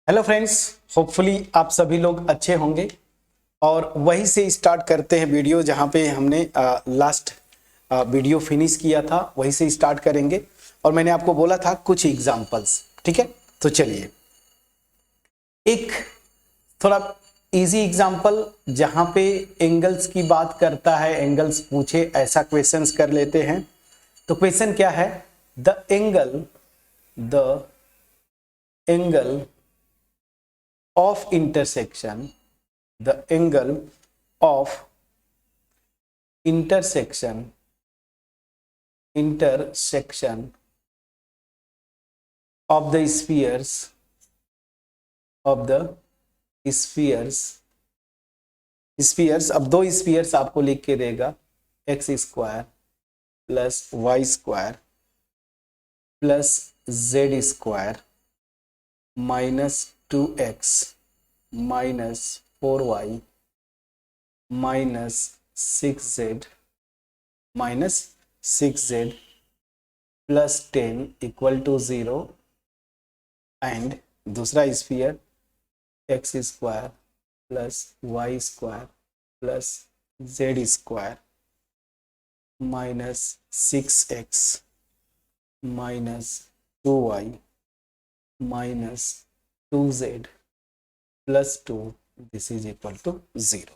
Hello friends, hopefully आप सभी लोग अच्छे होंगे। और वहीं से स्टार्ट करते हैं वीडियो जहां पे हमने लास्ट वीडियो फिनिश किया था, वहीं से स्टार्ट करेंगे। और मैंने आपको बोला था कुछ एग्जांपल्स, ठीक है। तो चलिए एक थोड़ा इजी एग्जांपल जहां पे एंगल्स की बात करता है, एंगल्स पूछे ऐसा क्वेश्चंस कर लेते हैं। तो क्वेश्चन क्या है? The angle of intersection the angle of intersection of the spheres अब दो स्पीयर्स आपको लिख के देगा x square plus y square plus z square minus 2x minus 4y minus 6z plus 10 equal to 0 and दूसरा sphere x square plus y square plus z square minus 6x minus 2y minus 2z plus 2 this is equal to 0।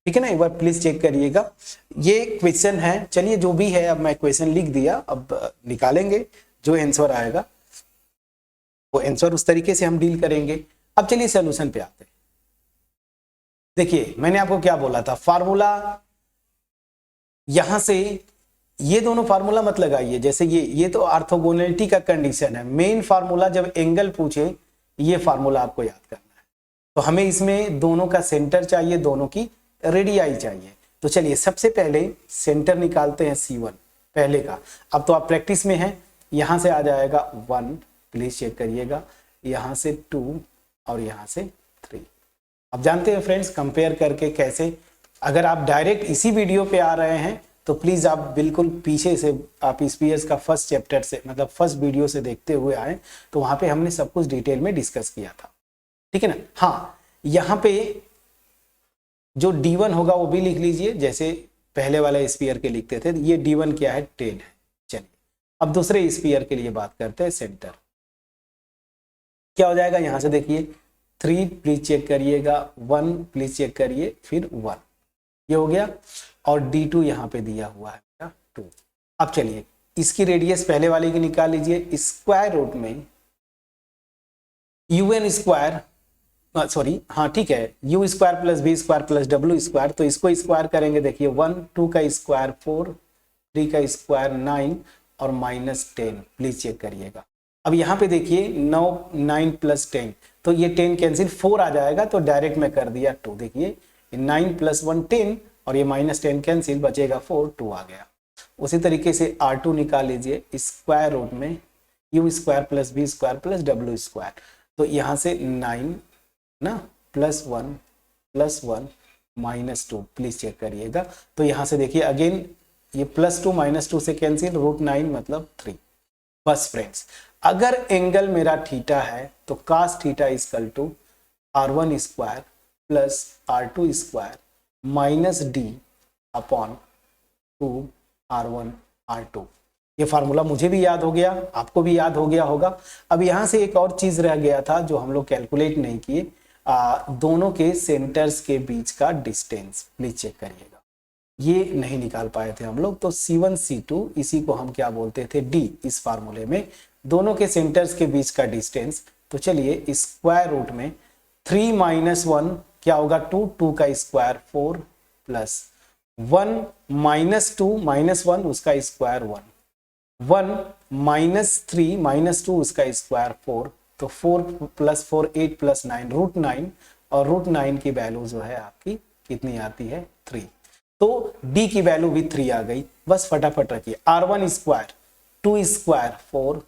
ठीक है ना, एक बार please check करिएगा। ये question है, चलिए जो भी है अब मैं क्वेश्चन लिख दिया, अब निकालेंगे जो आंसर आएगा वो आंसर उस तरीके से हम डील करेंगे। अब चलिए सॉल्यूशन पे आते हैं। देखिए मैंने आपको क्या बोला था, फार्मूला यहां से ये दोनों फार्मूला मत लगाइए, जैसे ये तो ऑर्थोगोनैलिटी का कंडीशन है। मेन फार्मूला जब एंगल पूछे ये फार्मूला आपको याद करना है। तो हमें इसमें दोनों का सेंटर चाहिए, दोनों की रेडियाई चाहिए। तो चलिए सबसे पहले सेंटर निकालते हैं C1 पहले का। अब तो आप प्रैक्टिस में हैं, यहां से आ जाएगा 1, प्लीज चेक करिएगा, यहां से 2 और यहां से 3। अब जानते हैं फ्रेंड्स कंपेयर करके कैसे। अगर आप डायरेक्ट इसी वीडियो पे आ रहे हैं तो प्लीज आप बिल्कुल पीछे से आप स्पीयर्स का फर्स्ट चैप्टर से मतलब फर्स्ट वीडियो से देखते हुए आए, तो वहां पे हमने सब कुछ डिटेल में डिस्कस किया था, ठीक है ना। हाँ, यहाँ पे जो D1 होगा वो भी लिख लीजिए, जैसे पहले वाले स्पीयर के लिखते थे। ये D1 क्या है? 10 है। चलिए अब दूसरे स्पीयर के लिए बात करते हैं। सेंटर क्या हो जाएगा? यहां से देखिए 3 प्लीज चेक करिएगा, 1 प्लीज चेक करिए, फिर 1, ये हो गया। और D2 यहाँ पे दिया हुआ है 2। अब चलिए इसकी रेडियस पहले वाले की निकाल लीजिए। स्क्वायर रूट में UN स्क्वायर, सॉरी हाँ ठीक है, U square plus B square plus W square. तो इसको स्क्वायर करेंगे, देखिए 1, 2 का स्क्वायर 4, 3 का स्क्वायर 9 और माइनस 10, प्लीज चेक करिएगा। अब यहाँ पे देखिए 9 प्लस 10, तो ये 10 कैंसिल, 4 आ जाएगा, तो डायरेक्ट में कर दिया 2। देखिए 9 प्लस 1 10 और ये माइनस 10 कैंसिल, बचेगा 4, 2 आ गया। उसी तरीके से R2 निकाल लीजिए। स्क्वायर रूट में U square plus B square plus W square. तो यहाँ से 9 ना प्लस 1 माइनस 2, प्लीज चेक करिएगा। तो यहाँ से देखिए अगेन ये प्लस 2 माइनस 2 से कैंसिल, √9 मतलब 3। बस फ्रेंड्स, अगर एंगल मेरा थीटा है तो cos theta equal to R1 square plus R2 square minus D upon 2 R1 R2। ये फार्मूला मुझे भी याद हो गया, आपको भी याद हो गया होगा। अब यहाँ से एक और चीज रह गया था जो हम लोग कैलकुलेट नहीं किए, दोनों के सेंटर्स के बीच का डिस्टेंस, प्लीज चेक करिएगा। ये नहीं निकाल पाए थे हम लोग। तो C1 C2 इसी को हम क्या बोलते थे? D। इस फार्मूले में दोनों के सेंटर्स के बीच का डिस्टेंस। तो चलिए स्क्वायर रूट में 3 माइनस 1 क्या होगा? 2, 2 का स्क्वायर 4 प्लस 1 माइनस 2 माइनस 1 उसका स्क्वायर 1 माइनस 3 माइनस 2 उसका स्क्वायर 4। तो 4 प्लस 4 8 प्लस 9 √9, और √9 की वैल्यू जो है आपकी कितनी आती है? 3। तो D की वैल्यू भी 3 आ गई। बस फटाफट रखिए, R1 square 2 square 4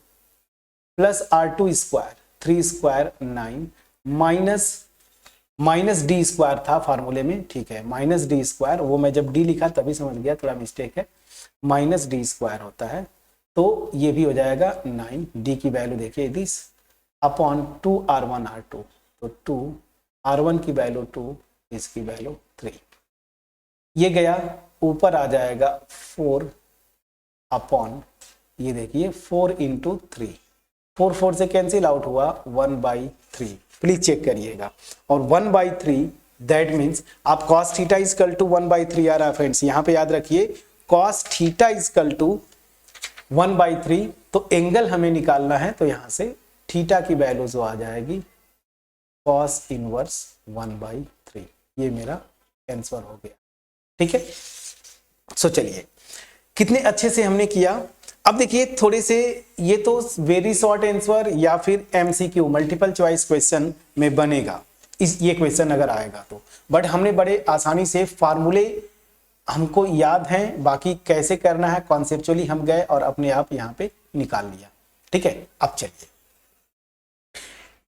plus R2 square 3 square 9 minus D square था फार्मूले में, ठीक है, माइनस D स्क्वायर, वो मैं जब D लिखा तभी समझ गया, थोड़ा मिस्टेक है, माइनस D स्क्वायर होता है। तो ये भी हो जाएगा 9। D की वैल्यू देखिए दिस अपॉन 2r1r2, तो 2r1 की वैल्यू 2, इसकी वैल्यू 3, ये गया ऊपर आ जाएगा 4 अपॉन, ये देखिए 4 इंटू 3, 4 4 से कैंसिल आउट हुआ 1/3, प्लीज चेक करिएगा। और 1/3 दैट मीन्स आप cos थीटा इजकल टू 1/3 आ रहा है फ्रेंड्स, यहाँ पे याद रखिए cos थीटा इजकल टू 1/3, तो एंगल हमें निकालना है, तो यहाँ से थीटा की वैल्यू जो आ जाएगी cos इनवर्स 1/3, ये मेरा आंसर हो गया। ठीक है, सो चलिए कितने अच्छे से हमने किया। अब देखिए थोड़े से, ये तो वेरी शॉर्ट आंसर या फिर एमसीक्यू मल्टीपल चॉइस क्वेश्चन में बनेगा ये क्वेश्चन अगर आएगा तो, बट हमने बड़े आसानी से फार्मूले हमको याद हैं, बाकी कैसे करना है कॉन्सेप्चुअली हम गए और अपने आप यहाँ पे निकाल लिया। ठीक है, अब चलिए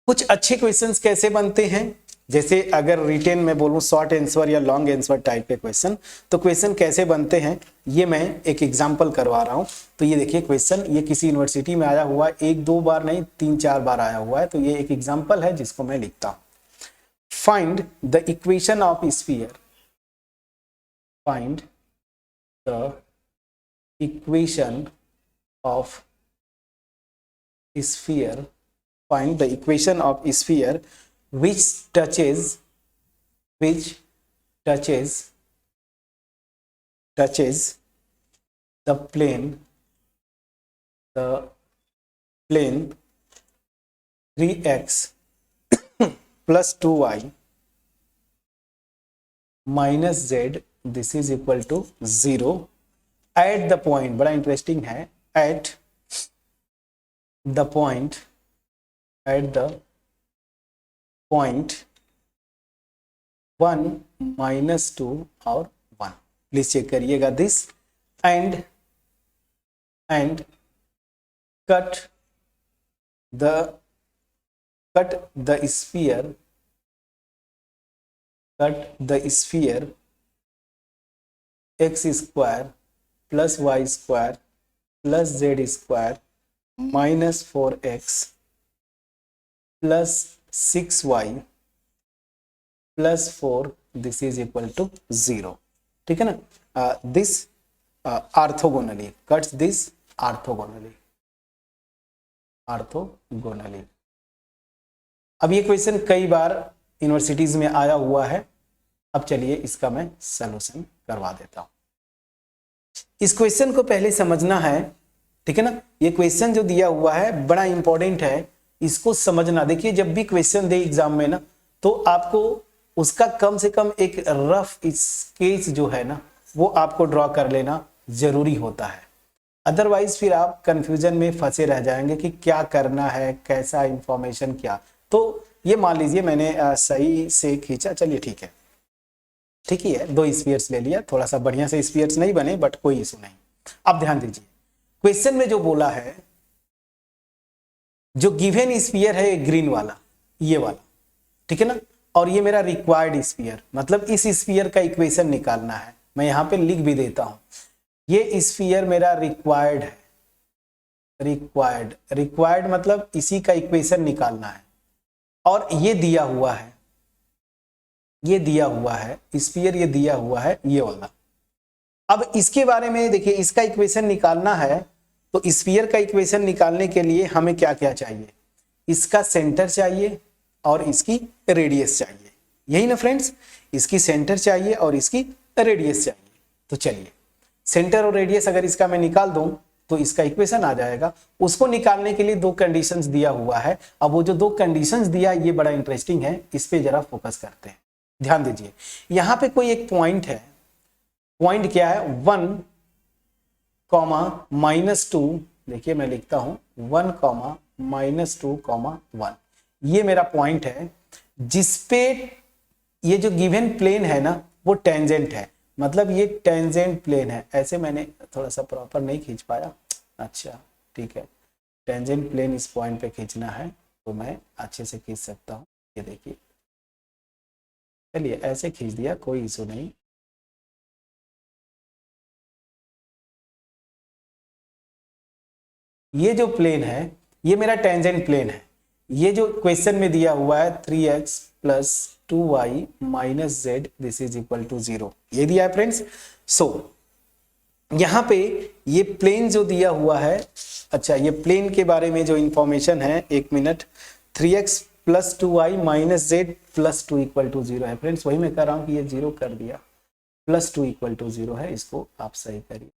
कुछ अच्छे क्वेश्चंस कैसे बनते हैं, जैसे अगर रिटेन में बोलूं शॉर्ट आंसर या लॉन्ग आंसर टाइप के क्वेश्चन, तो क्वेश्चन कैसे बनते हैं ये मैं एक एग्जांपल करवा रहा हूं। तो ये देखिए क्वेश्चन, ये किसी यूनिवर्सिटी में आया हुआ है, 1-2 बार नहीं 3-4 बार आया हुआ है, तो ये एक एग्जांपल है जिसको मैं लिखता हूं। Find the equation of sphere, find the equation of sphere, find the equation of sphere which touches the plane 3x plus 2y minus z, this is equal to 0 at the point, बड़ा interesting है, at the point 1 minus 2 और 1, please check करिएगा this, and cut the sphere x square plus y square plus z square minus 4x plus 6y plus 4, this is equal to 0। ठीक है ना, this orthogonally cuts this orthogonally। अब ये question कई बार universities में आया हुआ है। अब चलिए इसका मैं सलूशन करवा देता हूं। इस क्वेश्चन को पहले समझना है, ठीक है ना, ये क्वेश्चन जो दिया हुआ है बड़ा इंपॉर्टेंट है, इसको समझना। देखिए जब भी क्वेश्चन दे एग्जाम में ना, तो आपको उसका कम से कम एक रफ स्केच जो है ना वो आपको ड्रॉ कर लेना जरूरी होता है, अदरवाइज फिर आप कंफ्यूजन में फंसे रह जाएंगे कि क्या करना है, कैसा इंफॉर्मेशन क्या। तो ये मान लीजिए मैंने सही से खींचा, चलिए ठीक है, ठीक ही है, 2 स्फीयर्स ले लिया, थोड़ा सा बढ़िया से स्फीयर्स नहीं बने बट कोई इशू नहीं। अब ध्यान दीजिए क्वेश्चन में जो बोला है, जो गिवन स्फीयर है ग्रीन वाला, ये वाला, ठीक है ना, और ये मेरा रिक्वायर्ड स्फीयर, मतलब इस स्फीयर का इक्वेशन निकालना है। मैं यहां पे लिख भी देता हूं, ये स्फीयर मेरा रिक्वायर्ड है, रिक्वायर्ड मतलब इसी का इक्वेशन निकालना है, और ये दिया हुआ है, स्फीयर ये दिया हुआ है ये वाला। अब इसके बारे में देखिए, इसका इक्वेशन निकालना है, तो स्फीयर का इक्वेशन निकालने के लिए हमें क्या क्या चाहिए, इसका सेंटर चाहिए और इसकी रेडियस चाहिए, यही ना फ्रेंड्स, इसकी सेंटर चाहिए और इसकी रेडियस चाहिए। तो चलिए सेंटर और रेडियस अगर इसका मैं निकाल दूं तो इसका इक्वेशन आ जाएगा। उसको निकालने के लिए 2 कंडीशंस दिया हुआ है। अब वो जो 2 कंडीशंस दिया ये बड़ा इंटरेस्टिंग है, इस पे जरा फोकस करते हैं। ध्यान दीजिए, यहां पे कोई एक पॉइंट है, पॉइंट क्या है 1, -2, देखिए मैं लिखता हूं 1, -2, 1, ये मेरा पॉइंट है जिसपे ये जो गिवन प्लेन है ना वो टेंजेंट है, मतलब ये टेंजेंट प्लेन है। ऐसे मैंने थोड़ा सा प्रॉपर नहीं खींच पाया, अच्छा ठीक है, टेंजेंट प्लेन इस पॉइंट पे खींचना है तो मैं अच्छे से खींच सकता हूं। ये देखिए, चलिए ऐसे खींच दिया, कोई इशू नहीं। ये जो प्लेन है ये मेरा टेंजेंट प्लेन है, ये जो क्वेश्चन में दिया हुआ है 3x plus 2y minus z this is equal to 0, ये दिया है फ्रेंड्स। सो यहां पे ये प्लेन जो दिया हुआ है, अच्छा ये प्लेन के बारे में जो इंफॉर्मेशन है, एक minute, 3x plus 2y minus z plus 2 equal to 0 है फ्रेंड्स। वही मैं कह रहा हूं कि ये 0 कर दिया, प्लस 2 इक्वल टू 0 है, इसको आप सही करिए,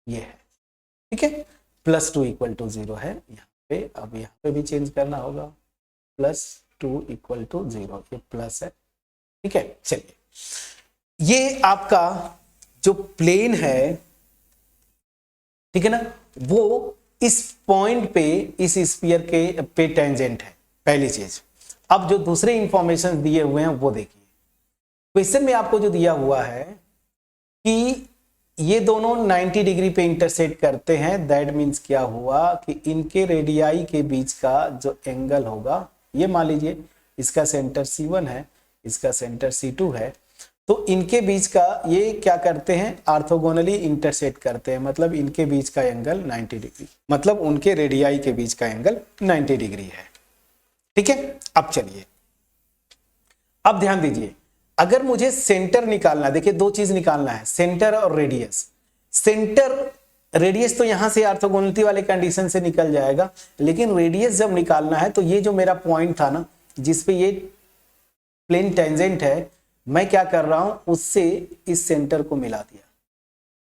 ये है, ठीक है, प्लस 2 इक्वल टू 0 है यहाँ पे। अब यहाँ पे भी चेंज करना होगा, प्लस 2 इक्वल टू 0, ये प्लस है, ठीक है। चलिए ये आपका जो प्लेन है, ठीक है ना, वो इस पॉइंट पे इस स्फीयर के पे टेंजेंट है, पहली चीज। अब जो दूसरे इंफॉर्मेशन दिए हुए हैं वो देखिए, क्वेश्चन में आपको जो दिया हुआ है कि ये दोनों 90 डिग्री पे इंटरसेक्ट करते हैं, दैट मीन्स क्या हुआ कि इनके रेडियाई के बीच का जो एंगल होगा, ये मान लीजिए इसका सेंटर C1 है, इसका सेंटर C2 है, तो इनके बीच का ये क्या करते हैं, ऑर्थोगोनली इंटरसेक्ट करते हैं, मतलब इनके बीच का एंगल 90 डिग्री, मतलब उनके रेडियाई के बीच का एंगल 90 डिग्री है, ठीक है। अब चलिए, अब ध्यान दीजिए, अगर मुझे सेंटर निकालना, देखिए दो चीज निकालना है, सेंटर और रेडियस। सेंटर, रेडियस तो यहां से ऑर्थोगोनलिटी वाले कंडीशन से निकल जाएगा, लेकिन रेडियस जब निकालना है तो ये जो मेरा पॉइंट था ना, जिसपे ये प्लेन टेंजेंट है, मैं क्या कर रहा हूं, उससे इस सेंटर को मिला दिया,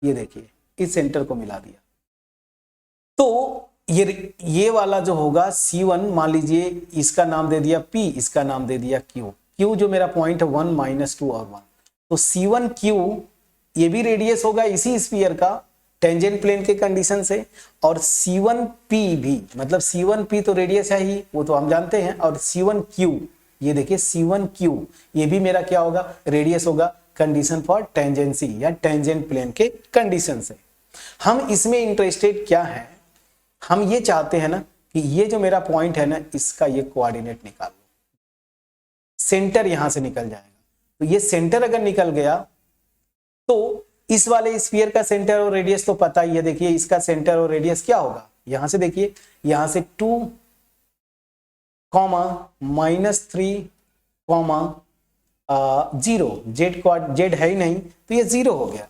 ये देखिए इस सेंटर को मिला दिया, तो ये वाला जो होगा C1, मान लीजिए इसका नाम दे दिया P, इसका नाम दे दिया Q। Q जो मेरा पॉइंट है 1 माइनस 2 और 1, तो C1Q ये भी रेडियस होगा इसी स्फीयर का टेंजेंट प्लेन के कंडीशन से, और C1P भी, मतलब C1P तो रेडियस है ही, वो तो हम जानते हैं, और C1Q, ये देखिए C1Q ये भी मेरा क्या होगा, रेडियस होगा, कंडीशन फॉर टेंजेंसी या टेंजेंट प्लेन के कंडीशन से। हम इसमें इंटरेस्टेड क्या है, हम ये चाहते हैं ना कि ये जो मेरा पॉइंट है ना, इसका ये कोऑर्डिनेट निकाल लो, सेंटर यहां से निकल जाएगा, तो ये सेंटर अगर निकल गया तो इस वाले स्फीयर का सेंटर और रेडियस तो पता ही है, देखिए इसका सेंटर और रेडियस क्या होगा, यहां से देखिए, यहां से 2, -3, 0, जेड है ही नहीं, तो ये 0 हो गया।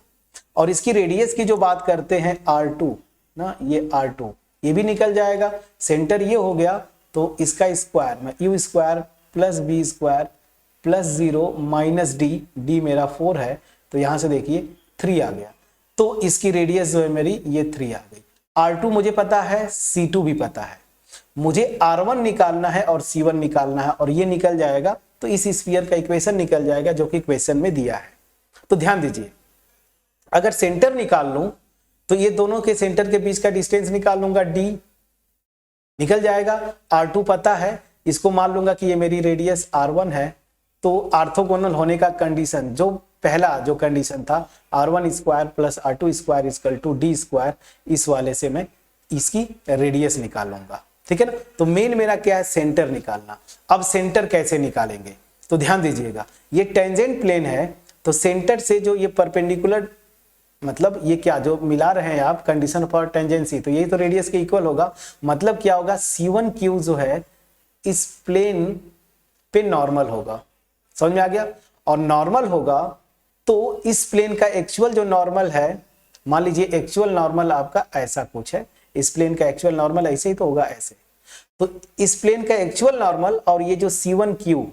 और इसकी रेडियस की जो बात करते हैं R2 ना, ये R2 ये भी निकल जाएगा, सेंटर ये हो गया, तो इसका स्क्वायर में u square plus B square plus 0 minus D मेरा 4 है, तो यहां से देखिए 3 आ गया, तो इसकी रेडियस जो है मेरी ये 3 आ गई। R2 मुझे पता है, C2 भी पता है, मुझे R1 निकालना है और C1 निकालना है, और ये निकल जाएगा, तो इस स्फीयर का इक्वेशन निकल जाएगा जो कि क्वेश्चन में दिया है। तो ध्यान दीजिए, अगर सेंटर निकाल लूं तो ये दोनों के सेंटर के बीच का डिस्टेंस निकाल लूंगा, d निकल जाएगा, R2 पता है, इसको मान लूंगा कि ये मेरी रेडियस R1 है, तो ऑर्थोगोनल होने का कंडीशन, जो पहला जो कंडीशन था R1 square plus R2 square equal to D square, इस वाले से मैं इसकी रेडियस निकाल लूंगा, ठीक है ना। तो मेन मेरा क्या है, सेंटर निकालना। अब सेंटर कैसे निकालेंगे, तो ध्यान दीजिएगा, ये टेंजेंट प्लेन है, तो सेंटर से जो ये परपेंडिकुलर, मतलब ये क्या जो मिला रहे हैं आप, कंडीशन फॉर टेंजेंसी, तो यही तो रेडियस के इक्वल होगा, मतलब क्या होगा, C1Q जो है इस प्लेन पे नॉर्मल होगा, समझ में आ गया, और नॉर्मल होगा तो इस प्लेन का एक्चुअल जो नॉर्मल है, मान लीजिए एक्चुअल नॉर्मल आपका ऐसा कुछ है, इस प्लेन का एक्चुअल नॉर्मल ऐसे ही तो होगा, ऐसे, तो इस प्लेन का एक्चुअल नॉर्मल और ये जो C1Q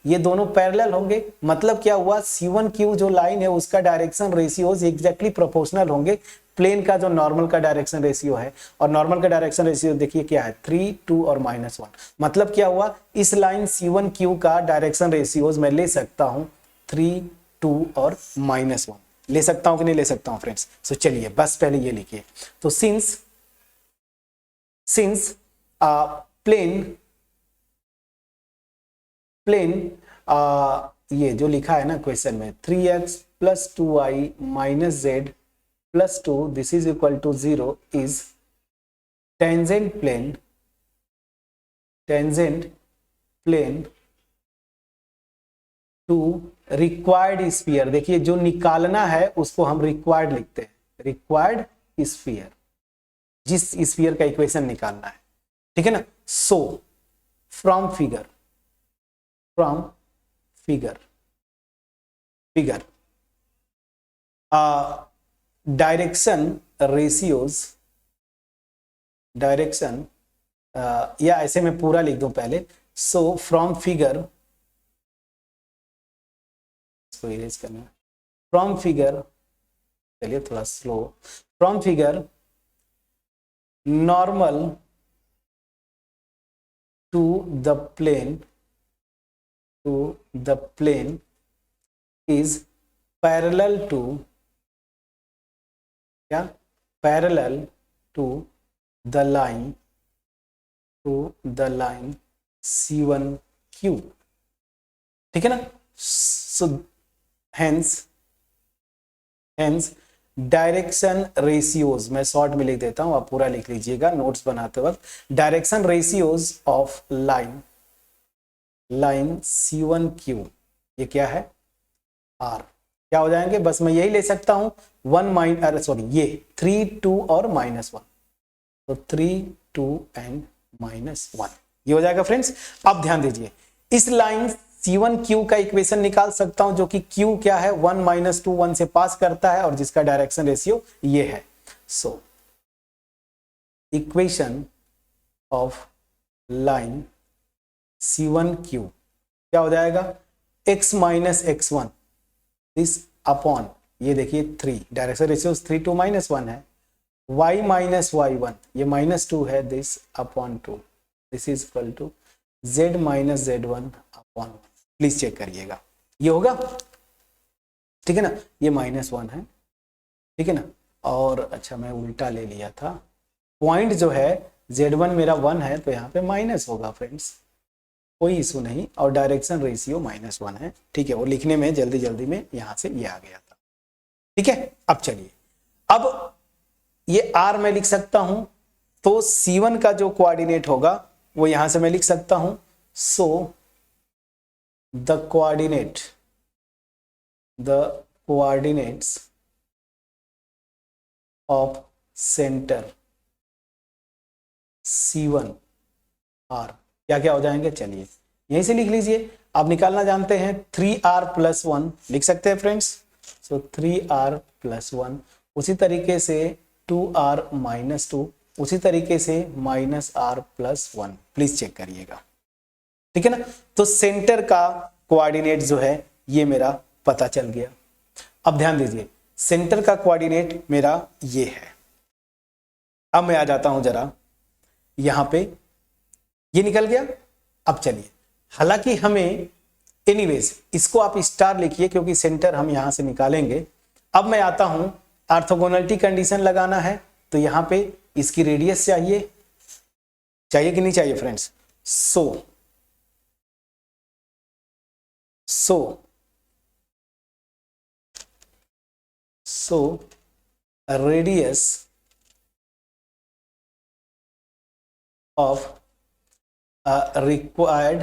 ये दोनों पैरेलल होंगे, मतलब क्या हुआ, C1Q जो लाइन है उसका डायरेक्शन रेशियोज एग्जैक्टली प्रोपोर्शनल होंगे प्लेन का जो नॉर्मल का डायरेक्शन रेशियो है, और नॉर्मल का डायरेक्शन रेशियो देखिए क्या है, 3, 2 और -1, मतलब क्या हुआ, इस लाइन C1Q का डायरेक्शन रेशियोज मैं ले सकता हूं 3, 2 और -1, ले सकता हूं कि नहीं ले सकता हूं फ्रेंड्स। तो चलिए बस पहले ये लिखिए, तो सिंस प्लेन ये जो लिखा है ना क्वेश्चन में, 3x plus 2y minus z plus 2 this is equal to 0 is tangent plane to required sphere. देखिए जो निकालना है उसको हम रिक्वायर्ड लिखते हैं, रिक्वायर्ड स्फीयर, जिस स्फीयर का इक्वेशन निकालना है, ठीक है ना। So from figure direction ratios, direction या ऐसे मैं पूरा लिख दूं पहले। सो फ्रॉम फिगर, इसको इरेज करना, फ्रॉम फिगर, चलिए थोड़ा slow, from figure normal to the plane is parallel to, क्या, parallel to the line C1Q, ठीक है ना। सो हेंस डायरेक्शन रेशियोज, मैं शॉर्ट में लिख देता हूं, आप पूरा लिख लीजिएगा नोट्स बनाते वक्त। Direction ratios of line C1Q, ये क्या है, R, क्या हो जाएंगे, बस मैं यही ले सकता हूं 1 ये 3 2 और -1, तो 3 2 एंड -1 ये हो जाएगा फ्रेंड्स। अब ध्यान दीजिए, इस लाइन C1Q का इक्वेशन निकाल सकता हूं, जो कि Q क्या है, 1 - 2 1 से पास करता है और जिसका डायरेक्शन रेशियो ये है। सो इक्वेशन ऑफ लाइन C1Q क्या हो जाएगा, x - x1 दिस अपॉन, ये देखिए 3, डायरेक्शन रेशियो 3 2 -1 है, y - y1 ये -2 है, this upon 2, this is equal to z - z1 upon, please check करिएगा, ये होगा, ठीक है ना, ये -1 है, ठीक है ना। और अच्छा मैं उल्टा ले लिया था, पॉइंट जो है z1 मेरा 1 है, तो यहाँ पे माइनस होगा फ्रेंड्स, कोई इशू नहीं, और डायरेक्शन रेशियो -1 है, ठीक है, वो लिखने में जल्दी में यहां से ये आ गया था, ठीक है। अब चलिए, अब ये R मैं लिख सकता हूं, तो C1 का जो कोऑर्डिनेट होगा वो यहां से मैं लिख सकता हूं। So the coordinates of centre C1 R क्या हो जाएंगे, चलिए यहीं से लिख लीजिए, आप निकालना जानते हैं, 3R + 1 लिख सकते हैं फ्रेंड्स। सो 3R + 1, उसी तरीके से 2R - 2, उसी तरीके से -R + 1, प्लीज चेक करिएगा, ठीक है ना। तो सेंटर का कोऑर्डिनेट जो है ये मेरा पता चल गया। अब ध्यान दीजिए, सेंटर का कोऑर्डिनेट मेरा ये है। अब मैं आ जाता हूं जरा यहां पे, ये निकल गया। अब चलिए, हालांकि हमें एनीवेज इसको आप स्टार लिखिए क्योंकि सेंटर हम यहां से निकालेंगे। अब मैं आता हूं, ऑर्थोगोनलिटी कंडीशन लगाना है, तो यहां पे इसकी रेडियस चाहिए कि नहीं चाहिए friends. So radius of required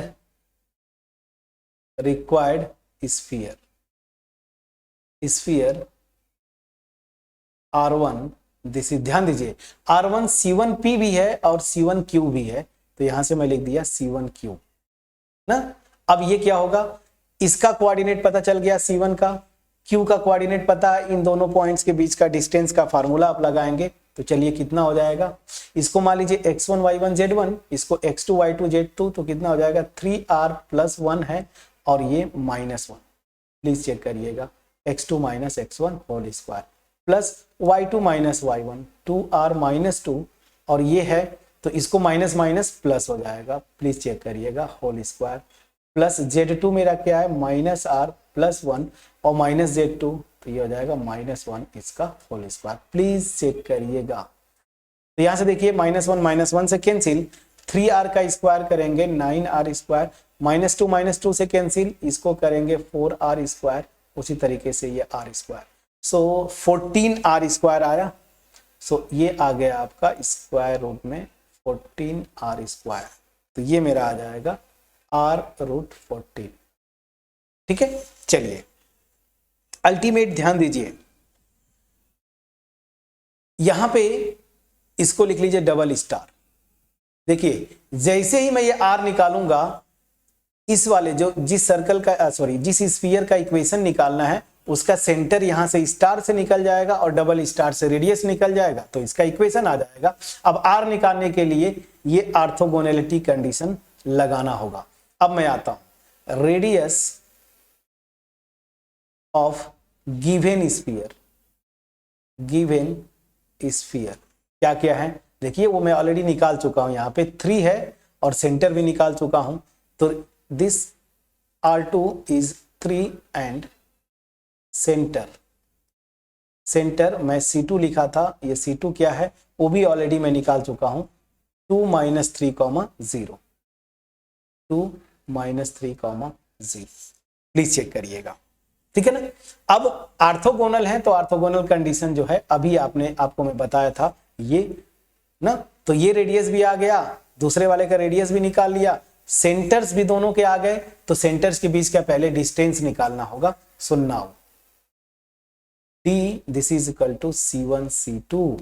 sphere R1, this is, ध्यान दीजिए R1 C1P भी है और C1Q भी है, तो यहां से मैं लिख दिया C1Q ना। अब ये क्या होगा, इसका कोऑर्डिनेट पता चल गया C1 का, Q का कोऑर्डिनेट पता है, इन दोनों पॉइंट्स के बीच का डिस्टेंस का फार्मूला आप लगाएंगे, तो चलिए कितना हो जाएगा, इसको मान लीजिए x1 y1 z1, इसको x2 y2 z2, तो कितना हो जाएगा 3R + 1 है और ये -1, प्लीज चेक करिएगा, x2 - x1 whole square plus y2 - y1 2R - 2, और ये है तो इसको माइनस प्लस हो जाएगा, प्लीज चेक करिएगा, होल स्क्वायर प्लस z2 मेरा क्या है -R + 1 और -z2, तो ये हो जाएगा -1 इसका होल स्क्वायर, प्लीज चेक करिएगा। तो यहां से देखिए -1 - 1 से कैंसिल, 3R का स्क्वायर करेंगे 9R स्क्वायर, -2 - 2 से कैंसिल, इसको करेंगे 4R स्क्वायर, उसी तरीके से ये R स्क्वायर, सो 14R स्क्वायर आया। सो ये आ गया आपका स्क्वायर रूट में 14R स्क्वायर, तो ये मेरा आ जाएगा R√14, ठीक है। चलिए अल्टीमेट ध्यान दीजिए, यहां पे इसको लिख लीजिए डबल स्टार, देखिए जैसे ही मैं ये r निकालूंगा, इस वाले जो जिस सर्कल का सॉरी जिस स्फीयर का इक्वेशन निकालना है उसका सेंटर यहां से स्टार से निकल जाएगा और डबल स्टार से रेडियस निकल जाएगा, तो इसका इक्वेशन आ जाएगा। अब r निकालने के लिए ये ऑर्थोगोनैलिटी कंडीशन लगाना होगा। अब मैं आता हूं, radius of given sphere, given sphere क्या क्या है देखिए, वो मैं ऑलरेडी निकाल चुका हूं, यहां पे 3 है और सेंटर भी निकाल चुका हूं। तो this R2 is 3 and centre मैं C2 लिखा था, ये C2 क्या है वो भी ऑलरेडी मैं निकाल चुका हूं, 2 - 3, 0, 2 - 3, 0। प्लीज चेक करिएगा, ठीक है ना। अब ऑर्थोगोनल है तो ऑर्थोगोनल कंडीशन जो है अभी आपको मैं बताया था ये ना, तो ये रेडियस भी आ गया, दूसरे वाले का रेडियस भी निकाल लिया, सेंटर्स भी दोनों के आ गए, तो सेंटर्स के बीच का पहले डिस्टेंस निकालना होगा। So now D this is equal to C1 C2,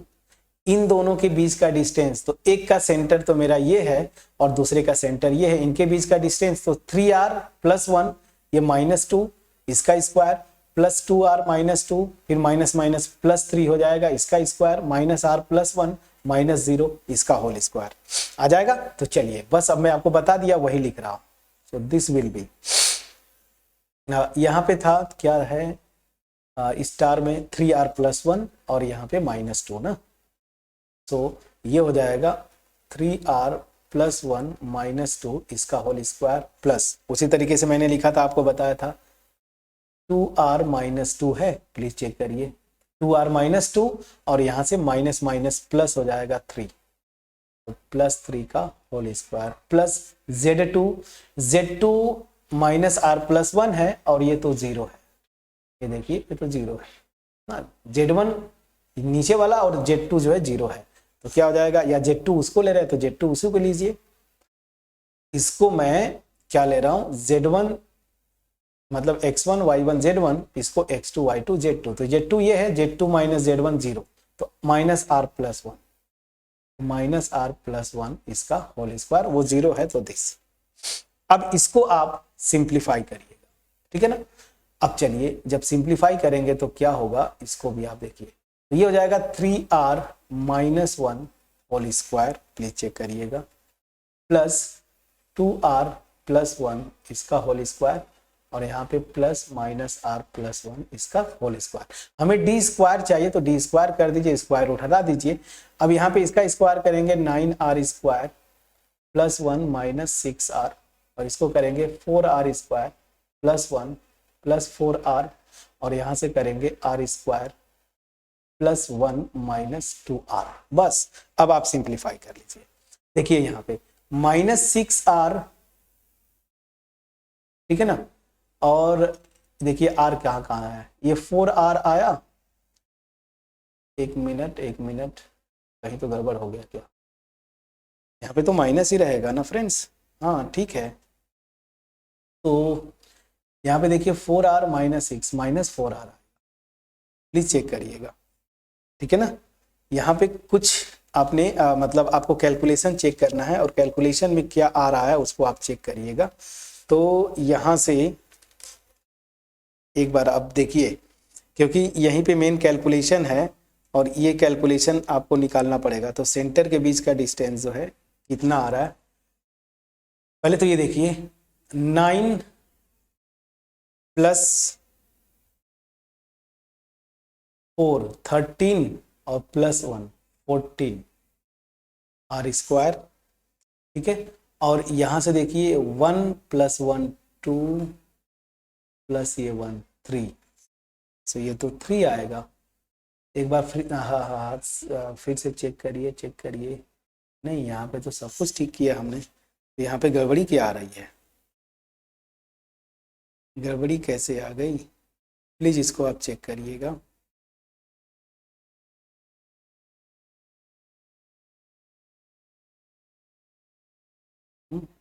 इन दोनों के बीच का डिस्टेंस, तो एक का सेंटर तो मेरा ये है और दूसरे का सेंटर ये है, इनके बीच का डिस्टेंस तो 3r + 1, ये -2 इसका स्क्वायर प्लस 2r - 2, फिर माइनस माइनस +3 हो जाएगा इसका स्क्वायर, -r + 1 -0 इसका होल स्क्वायर आ जाएगा। तो चलिए बस अब मैं आपको बता दिया वही लिख रहा हूं। सो दिस विल बी, यहाँ पे था क्या है स्टार में 3r + 1 और यहाँ पे -2 ना, तो ये हो जाएगा 3r + 1 - 2 इसका होल स्क्वायर प्लस, उसी तरीके से मैंने लिखा था, आपको बताया था 2r - 2 है, प्लीज चेक करिए 2r - 2 और यहां से माइनस माइनस प्लस हो जाएगा 3, तो +3 का whole square plus Z2 -r + 1 है और ये तो 0 है, ये देखिए ये तो 0 है ना, Z1 नीचे वाला और Z2 जो है 0 है, तो क्या हो जाएगा, या Z2 उसको ले रहे हैं तो Z2 उसी को लीजिए, इसको मैं क्या ले रहा हूं Z1 मतलब x1 y1 z1, इसको x2 y2 z2, तो z2 ये है, z2 - z1 0, तो -r + 1 -r + 1 इसका होल स्क्वायर, वो 0 है तो दिस। अब इसको आप सिंप्लीफाई करिएगा, ठीक है ना। अब चलिए जब सिंप्लीफाई करेंगे तो क्या होगा, इसको भी आप देखिए, तो ये हो जाएगा 3r - 1 whole square, please check करिएगा, प्लस 2r + 1 इसका होल स्क्वायर और यहाँ पे प्लस -r + 1 इसका होल स्क्वायर। हमें डी स्क्वायर चाहिए तो डी स्क्वायर कर दीजिए, स्क्वायर रूट हटा दीजिए। अब यहाँ पे इसका स्क्वायर करेंगे 9r² + 1 - 6r और इसको करेंगे 4r² + 1 + 4r और यहाँ से करेंगे r² + 1 - 2r। बस अब आप सिंप्लीफाई कर लीजिए, देखिए यहाँ पे -6r, ठीक है ना, और देखिए r कहाँ कहाँ है, ये 4r आया, एक मिनट कहीं तो गड़बड़ हो गया क्या, यहाँ पे तो माइनस ही रहेगा ना फ्रेंड्स, हाँ ठीक है, तो यहाँ पे देखिए 4r - 6 -4r, प्लीज चेक करिएगा, ठीक है ना। यहाँ पे कुछ आपने मतलब आपको कैलकुलेशन चेक करना है और कैलकुलेशन में क्या आ रहा है उसको आप चेक करिएगा। तो यहाँ से एक बार आप देखिए, क्योंकि यहीं पे मेन कैलकुलेशन है और ये कैलकुलेशन आपको निकालना पड़ेगा, तो सेंटर के बीच का डिस्टेंस जो है कितना आ रहा है, पहले तो ये देखिए 9 + 4 13 और +1 14 r², ठीक है, और यहां से देखिए 1 + 1 2 प्लस ये 1 3, सो ये तो 3 आएगा। एक बार फिर से चेक करिए, नहीं यहाँ पे तो सब कुछ ठीक किया हमने, यहाँ पे गड़बड़ी क्या आ रही है, गड़बड़ी कैसे आ गई, प्लीज इसको आप चेक करिएगा।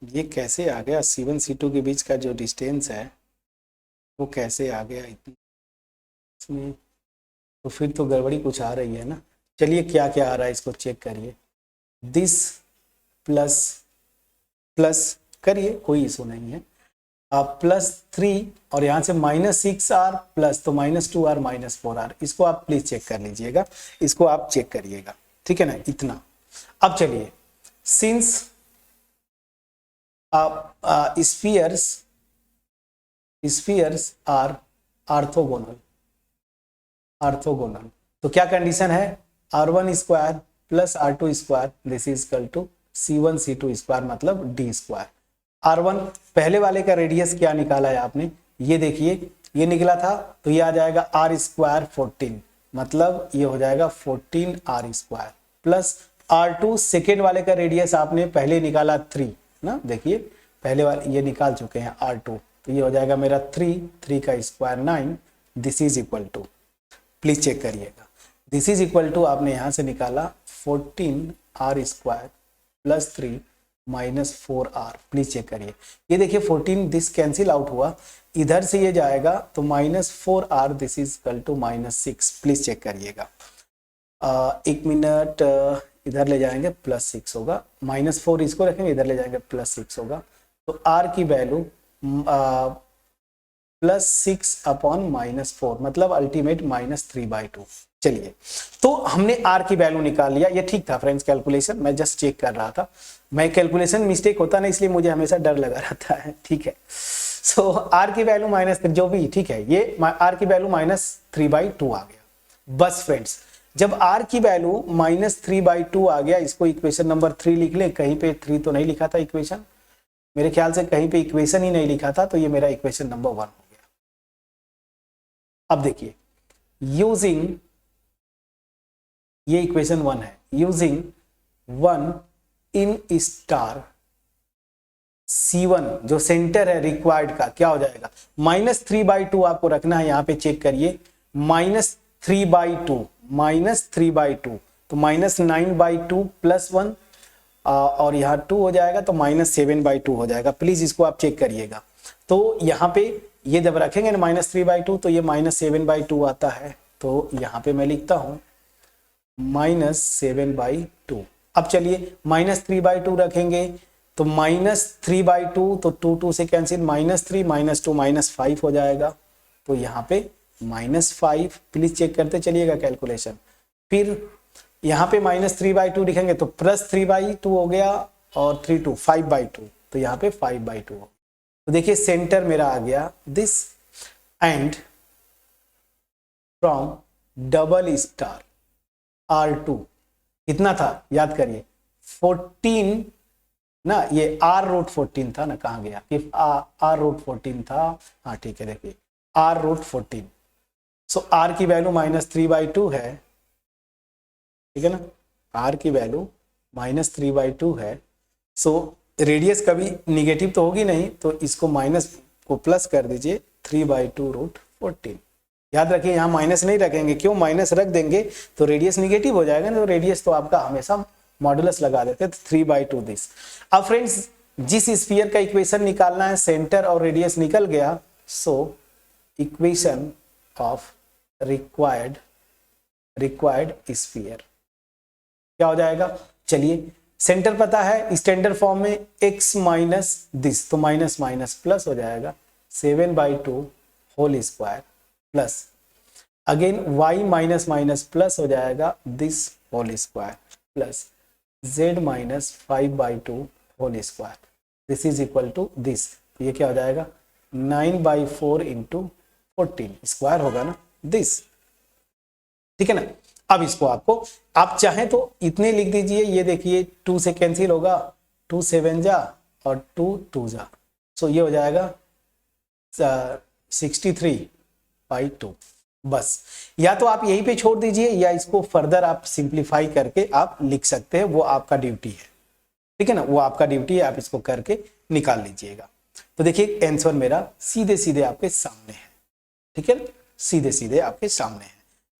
ये कैसे आ गया, C1 C2 के बीच का जो डिस्टेंस है वो कैसे आ गया इतनी, इसमें तो फिर तो गड़बड़ी कुछ आ रही है ना। चलिए क्या क्या आ रहा है इसको चेक करिए, दिस प्लस प्लस करिए, कोई इशू नहीं है। +3 और यहाँ से -6r प्लस तो -2r -4r, इसको आप प्लीज चेक कर लीजिएगा, इसको आप चेक करिएगा, ठीक है ना, इतना। अब चलिए, सिंस स्फीयर्स आर ऑर्थोगोनल, तो क्या कंडीशन है, r1 square plus r2 square this is equal to c1 c2 square मतलब d स्क्वायर। r1 पहले वाले का रेडियस क्या निकाला है आपने, ये देखिए, ये निकला था, तो ये आ जाएगा r स्क्वायर 14, मतलब ये हो जाएगा 14r square plus r2 second वाले का रेडियस आपने पहले निकाला 3 ना, देखिए पहले वाले ये निकाल चुके हैं r2, तो ये हो जाएगा मेरा 3 का square 9, this is equal to, please check करिएगा, दिस इज इक्वल टू आपने यहां से निकाला 14r square plus 3 -4r, please check करिए, ये देखिए 14 दिस कैंसिल आउट हुआ, इधर से ये जाएगा तो -4r this is equal to -6, please check करिएगा। एक मिनट, इधर ले जाएंगे +6 होगा, -4 इसको रखेंगे, इधर ले जाएंगे +6 होगा, तो r की वैल्यू +6 अपॉन -4 मतलब अल्टीमेट -3/2। चलिए, तो हमने r की वैल्यू निकाल लिया, ये ठीक था फ्रेंड्स कैलकुलेशन, मैं जस्ट चेक कर रहा था, मैं कैलकुलेशन मिस्टेक होता ना, इसलिए मुझे हमेशा डर लगा रहता है, ठीक है। सो r की वैल्यू -3 जो भी ठीक है, ये r की वैल्यू -3/2 आ गया। बस फ्रेंड्स, जब r की वैल्यू -3/2 आ गया, इसको इक्वेशन नंबर 3 लिख ले, कहीं पे 3 तो नहीं लिखा था इक्वेशन, मेरे ख्याल से कहीं पे इक्वेशन ही नहीं लिखा था, तो ये मेरा इक्वेशन नंबर 1 हो गया। अब देखिए, यूजिंग, ये इक्वेशन 1 है, यूजिंग 1 इन स्टार C1 जो सेंटर है रिक्वायर्ड का, क्या हो जाएगा, -3/2 आपको रखना है, यहां पे चेक करिए, -3/2 तो -9/2 +1 और यहाँ 2 हो जाएगा, तो -7/2 हो जाएगा, प्लीज इसको आप चेक करिएगा। तो यहाँ पे ये जब रखेंगे ना -3/2, तो ये -7/2 आता है, तो यहाँ पे मैं लिखता हूँ -7/2। अब चलिए -3/2 रखेंगे, तो -3/2 तो 2 से कैंसिल, -3 -2 -5 हो जाएगा, तो यहाँ पे -5, प्लीज चेक करते चलिएगा कैलकुलेशन। फिर यहाँ पे -3/2 लिखेंगे तो +3/2 हो गया, और 3 2 5/2, तो यहाँ पे 5/2 हो। तो देखिए सेंटर मेरा आ गया this, and from double star R2 कितना था याद करिए, 14 ना, ये R√14 था ना, कहाँ गया कि R√14 था, हाँ ठीक है, देखिए R√14, सो R की वैल्यू -3/2 है, ठीक है ना, R की वैल्यू -3/2 है, सो रेडियस कभी निगेटिव तो होगी नहीं, तो इसको माइनस को प्लस कर दीजिए, 3/2√14। याद रखिए यहाँ माइनस नहीं रखेंगे, क्यों, माइनस रख देंगे तो रेडियस निगेटिव हो जाएगा ना, तो रेडियस तो आपका हमेशा मॉडुलस लगा देते हैं, तो 3/2 दिस। अब फ्रेंड्स, जिस स्फीयर का इक्वेशन निकालना है, सेंटर और रेडियस निकल गया, so equation of required sphere क्या हो जाएगा, चलिए सेंटर पता है, स्टैंडर्ड फॉर्म में x माइनस दिस, तो माइनस माइनस प्लस हो जाएगा, 7/2 whole square plus again y minus minus plus हो जाएगा this whole square plus z minus 5/2 whole square, this is equal to this, ये क्या हो जाएगा 9/4 इंटू 14 स्क्वायर होगा ना दिस, ठीक है ना। अब इसको आपको आप चाहें तो इतने लिख दीजिए, ये देखिए 2 से कैंसिल होगा, 2 7 जा और 2 2 जा, सो ये हो जाएगा 63/2। बस या तो आप यहीं पे छोड़ दीजिए, या इसको फर्दर आप सिंप्लीफाई करके आप लिख सकते हैं, वो आपका ड्यूटी है, ठीक है ना, वो आपका ड्यूटी है, आप इसको करके निकाल लीजिएगा। तो देखिए आंसर मेरा सीधे सीधे आपके सामने है, ठीक है, सीधे सीधे आपके सामने है,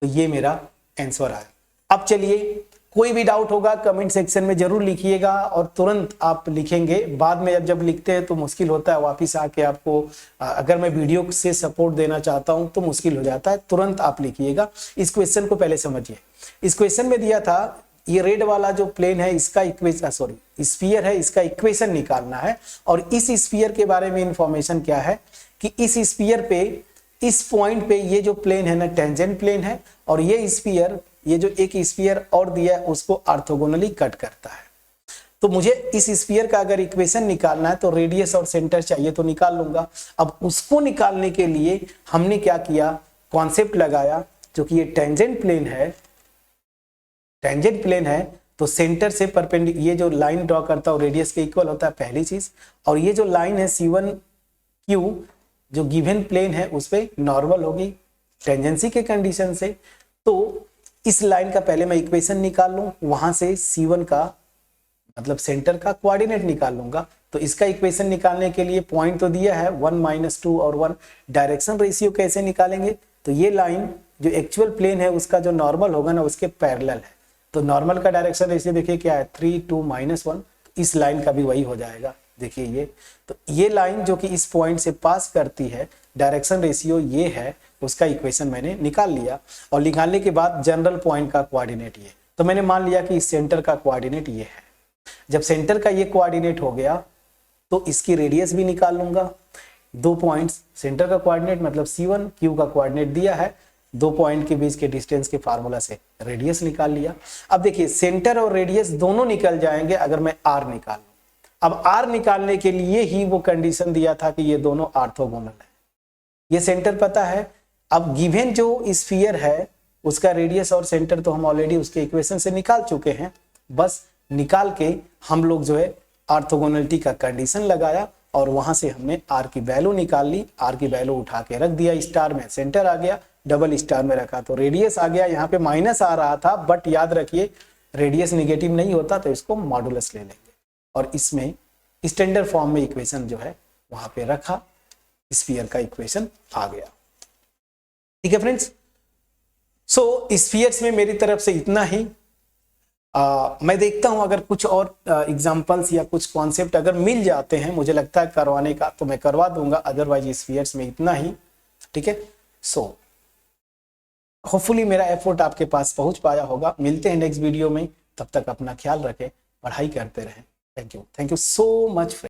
तो ये मेरा आंसर आया। अब चलिए, कोई भी डाउट होगा कमेंट सेक्शन में जरूर लिखिएगा, और तुरंत आप लिखेंगे, बाद में जब लिखते हैं तो मुश्किल होता है वापस आके आपको, अगर मैं वीडियो से सपोर्ट देना चाहता हूं तो मुश्किल हो जाता है, तुरंत आप लिखिएगा। इस क्वेश्चन को पहले समझिए, इस क्वेश्चन में दिया था ये रेड वाला जो प्लेन है इसका इक्वेशन, सॉरी स्फीयर है, इसका इक्वेशन निकालना है। और इस स्फीयर के बारे में इंफॉर्मेशन क्या है कि इस स्फीयर पे, इस पॉइंट पे ये जो प्लेन है ना टेंजेंट प्लेन है, और ये स्फीयर, ये जो एक स्फीयर और दिया है उसको ऑर्थोगोनली कट करता है। तो मुझे इस स्फीयर का अगर इक्वेशन निकालना है तो रेडियस और सेंटर चाहिए तो निकाल लूंगा। अब उसको निकालने के लिए हमने क्या किया, कॉन्सेप्ट लगाया, जो कि ये टेंजेंट प्लेन है, टेंजेंट प्लेन है तो सेंटर से परपेंडिकुलर ये जो लाइन ड्रॉ करता है रेडियस के इक्वल होता है, पहली चीज। और ये जो लाइन है C1Q जो गिवन प्लेन है उस पे नॉर्मल होगी टेंजेंसी के कंडीशन से। तो इस लाइन का पहले मैं इक्वेशन निकाल लूं, वहां से C1 का मतलब सेंटर का कोऑर्डिनेट निकाल लूंगा। तो इसका इक्वेशन निकालने के लिए पॉइंट तो दिया है 1 - 2 और 1, डायरेक्शन रेशियो कैसे निकालेंगे, तो ये लाइन जो एक्चुअल प्लेन है उसका जो नॉर्मल होगा ना उसके पैरेलल है। तो नॉर्मल का डायरेक्शन रेशियो देखिए क्या है 3, 2, -1, इस लाइन का भी वही हो जाएगा। देखिए ये, तो ये लाइन जो कि इस पॉइंट से पास करती है, डायरेक्शन रेशियो ये है, उसका इक्वेशन मैंने निकाल लिया। और निकालने के बाद जनरल पॉइंट का कोऑर्डिनेट ये, तो मैंने मान लिया कि इस सेंटर का कोऑर्डिनेट ये है। जब सेंटर का ये कोऑर्डिनेट हो गया तो इसकी रेडियस भी निकाल लूंगा। 2 पॉइंट्स, सेंटर का कोऑर्डिनेट मतलब C1, Q का कोऑर्डिनेट दिया है, 2 पॉइंट के बीच के डिस्टेंस के फार्मूला से रेडियस निकाल लिया। अब देखिए सेंटर और रेडियस दोनों निकल जाएंगे अगर मैं R निकाल लूं। अब R निकालने के लिए ही वो कंडीशन दिया था कि ये दोनों ऑर्थोगोनल है। ये सेंटर पता है। अब गिवन जो स्फीयर है उसका रेडियस और सेंटर तो हम ऑलरेडी उसके इक्वेशन से निकाल चुके हैं, बस निकाल के हम लोग जो है ऑर्थोगोनलिटी का कंडीशन लगाया और वहां से हमने R की वैल्यू निकाल ली। R की वैल्यू उठा के रख दिया स्टार में, सेंटर आ गया, डबल स्टार में रखा तो रेडियस आ गया। यहाँ पे माइनस आ रहा था बट याद रखिए रेडियस नेगेटिव नहीं होता तो इसको मॉडुलस ले लेंगे और इसमें स्टैंडर्ड फॉर्म में इक्वेशन जो है वहां पे रखा, स्फीयर का इक्वेशन आ गया। ठीक है फ्रेंड्स, सो स्फीयर्स में मेरी तरफ से इतना ही। मैं देखता हूं अगर कुछ और एग्जांपल्स या कुछ कॉन्सेप्ट अगर मिल जाते हैं मुझे लगता है करवाने का तो मैं करवा दूंगा, अदरवाइज स्फीयर्स में इतना ही। ठीक है, सो होपफुली मेरा एफर्ट आपके पास पहुंच पाया होगा। मिलते हैं नेक्स्ट वीडियो में, तब तक अपना ख्याल रखें, पढ़ाई करते रहें। Thank you so much.